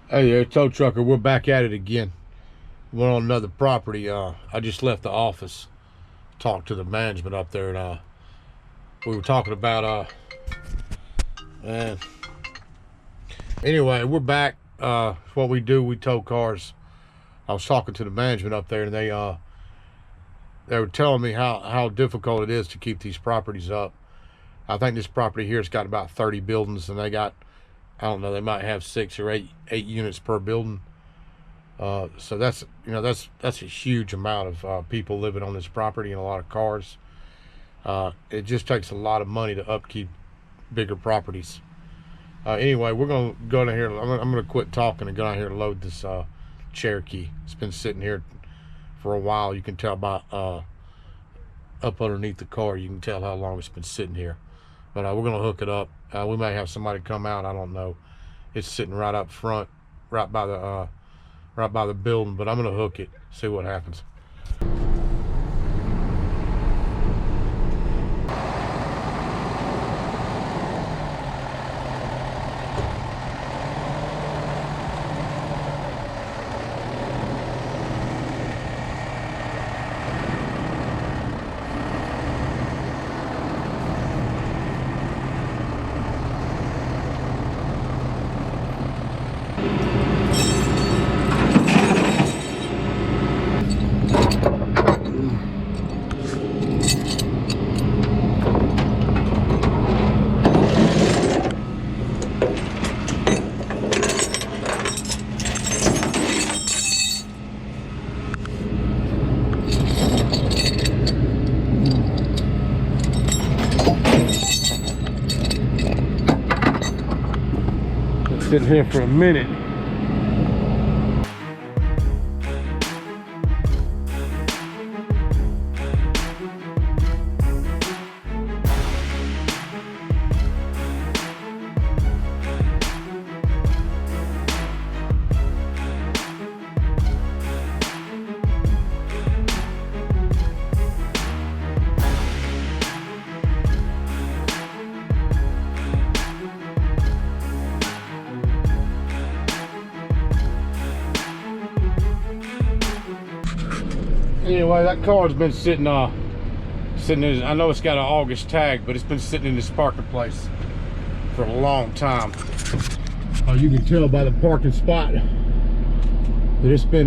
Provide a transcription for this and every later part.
Hey there, tow trucker. We're back at it again. We're on another property. I just left the office, talked to the management up there, and we were talking about and anyway, we're back. What we do, we tow cars. I was talking to the management up there, and they were telling me how difficult it is to keep these properties up. I think this property here's got about 30 buildings, and they got, I don't know, they might have 6 or 8 units per building. So that's a huge amount of people living on this property and a lot of cars. It just takes a lot of money to upkeep bigger properties. Anyway, we're gonna go down here. I'm gonna quit talking and go down here and load this Cherokee. It's been sitting here for a while. You can tell by up underneath the car. You can tell how long it's been sitting here. But we're gonna hook it up. We may have somebody come out. I don't know. It's sitting right up front, right by the building. But I'm gonna hook it. See what happens. Sitting here for a minute. Anyway, that car's been sitting in, I know it's got an August tag, but it's been sitting in this parking place for a long time. You can tell by the parking spot that it's been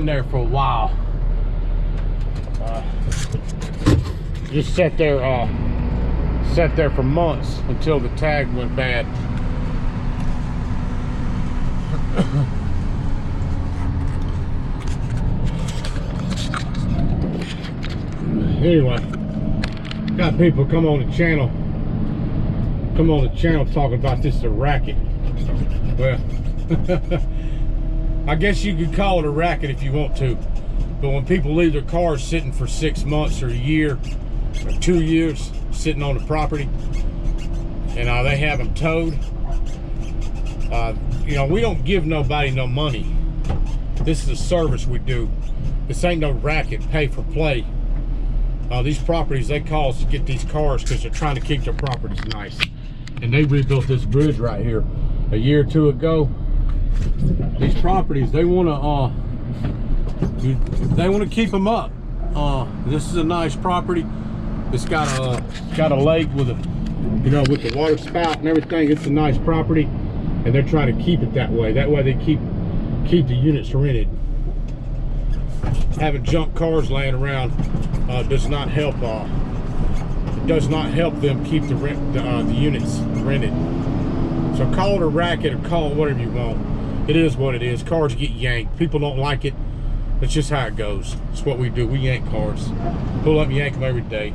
there for a while. Just sat there for months until the tag went bad. Anyway, got people come on the channel talking about this a racket. Well, I guess you could call it a racket if you want to, but when people leave their cars sitting for 6 months or a year or 2 years sitting on the property and they have them towed, we don't give nobody no money. This is a service we do. This ain't no racket, pay for play. These properties, they call us to get these cars because they're trying to keep their properties nice. And they rebuilt this bridge right here a year or two ago. These properties, they want to keep them up. This is a nice property. It's got a lake with with the water spout and everything. It's a nice property, and they're trying to keep it that way. That way they keep the units rented. Having junk cars laying around does not help. It does not help them keep the units rented. So call it a racket or call it whatever you want. It is what it is. Cars get yanked. People don't like it. That's just how it goes. It's what we do. We yank cars. Pull up and yank them every day.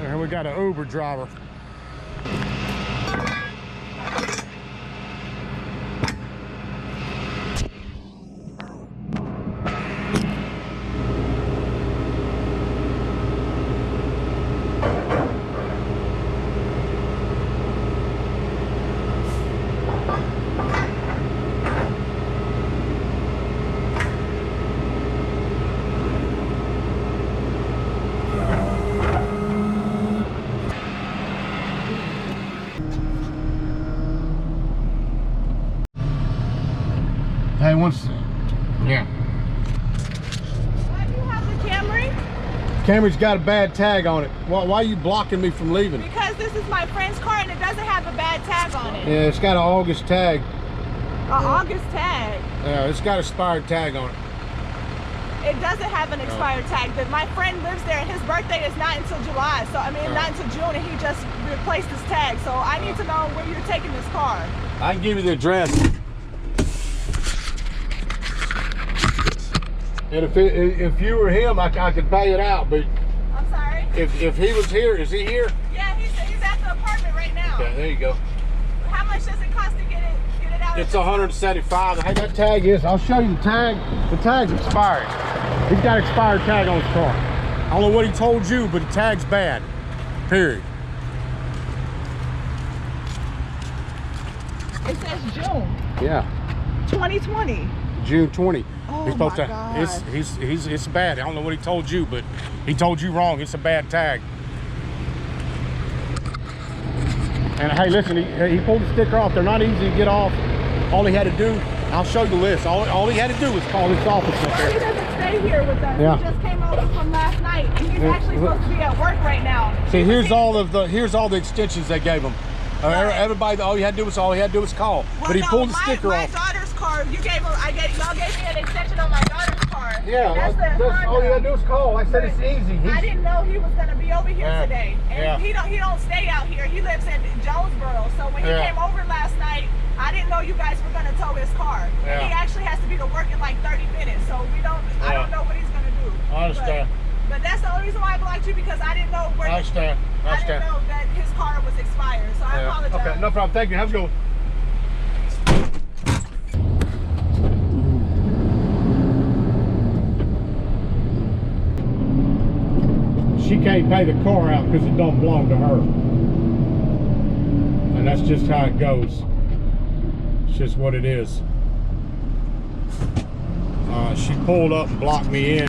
And we got an Uber driver. once. Yeah. Why do you have the Camry? Camry's got a bad tag on it. Why are you blocking me from leaving? Because this is my friend's car and it doesn't have a bad tag on it. Yeah, it's got an August tag. August tag? Yeah, it's got an expired tag on it. It doesn't have an expired tag. But my friend lives there and his birthday is not until July. So, I mean, not until June, and he just replaced his tag. So I need to know where you're taking this car. I can give you the address. And if you were him, I could pay it out. But I'm sorry? If he was here, is he here? Yeah, he's at the apartment right now. Okay, there you go. How much does it cost to get it out? It's $175. Hey, that tag is, I'll show you the tag. The tag's expired. He's got an expired tag on his car. I don't know what he told you, but the tag's bad. Period. It says June. Yeah. 2020. June 20. Oh, he's supposed my to. God. It's bad. I don't know what he told you, but he told you wrong. It's a bad tag. And hey, listen, he pulled the sticker off. They're not easy to get off. All he had to do, I'll show you the list. All he had to do was call this office up there. He doesn't stay here with us. Yeah. He just came over from last night, and he's actually supposed to be at work right now. See, here's all the extensions they gave him. Everybody, all he had to do was call. Well, but he no, pulled the sticker my off. daughter's car, y'all gave me an extension on my daughter's car. Yeah, that's all you had to do was call. I said it's easy. I didn't know he was gonna be over here Yeah. today, and he don't stay out here. He lives in Jonesboro. So when he came over last night, I didn't know you guys were gonna tow his car. Yeah. He actually has to be to work in like 30 minutes. So I don't know what he's gonna do. I understand. But that's the only reason why I blocked you, because I didn't know where. I understand. I didn't know that his car was expired. So I apologize. Okay, no problem. Thank you. Have a good one. She can't pay the car out because it don't belong to her. And that's just how it goes. It's just what it is. She pulled up and blocked me in.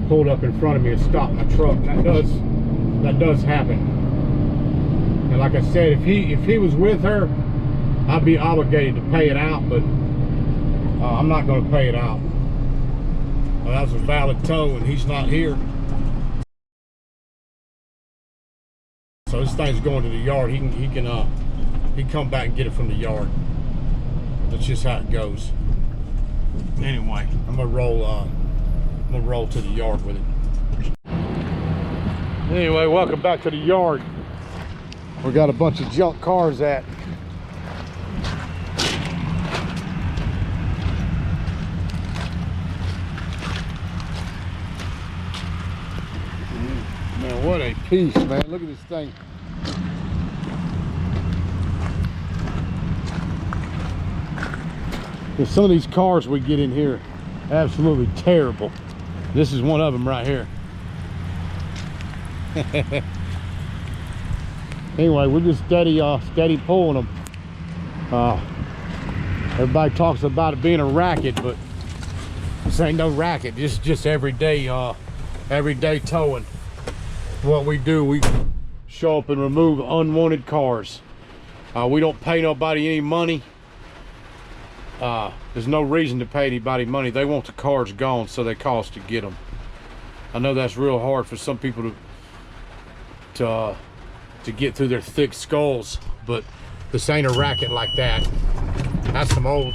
Pulled up in front of me and stopped my truck. That does happen. And like I said, if he was with her, I'd be obligated to pay it out, but I'm not going to pay it out. Well, that was a valid tow, and he's not here. So this thing's going to the yard. He can come back and get it from the yard. That's just how it goes. Anyway, I'm gonna roll to the yard with it. Anyway, welcome back to the yard. We got a bunch of junk cars at. Man, what a piece, man. Look at this thing. There's some of these cars we get in here, absolutely terrible. This is one of them right here. Anyway, we're just steady pulling them. Everybody talks about it being a racket, but this ain't no racket. Just everyday towing. What we do, we show up and remove unwanted cars. We don't pay nobody any money. There's no reason to pay anybody money. They want the cars gone, so they call us to get them. I know that's real hard for some people to get through their thick skulls, but this ain't a racket like that. That's some old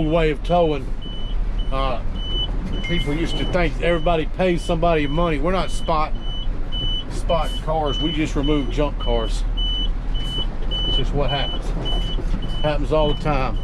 way of towing. People used to think everybody pays somebody money. We're not spot cars. We just remove junk cars. It's just what happens. Happens all the time.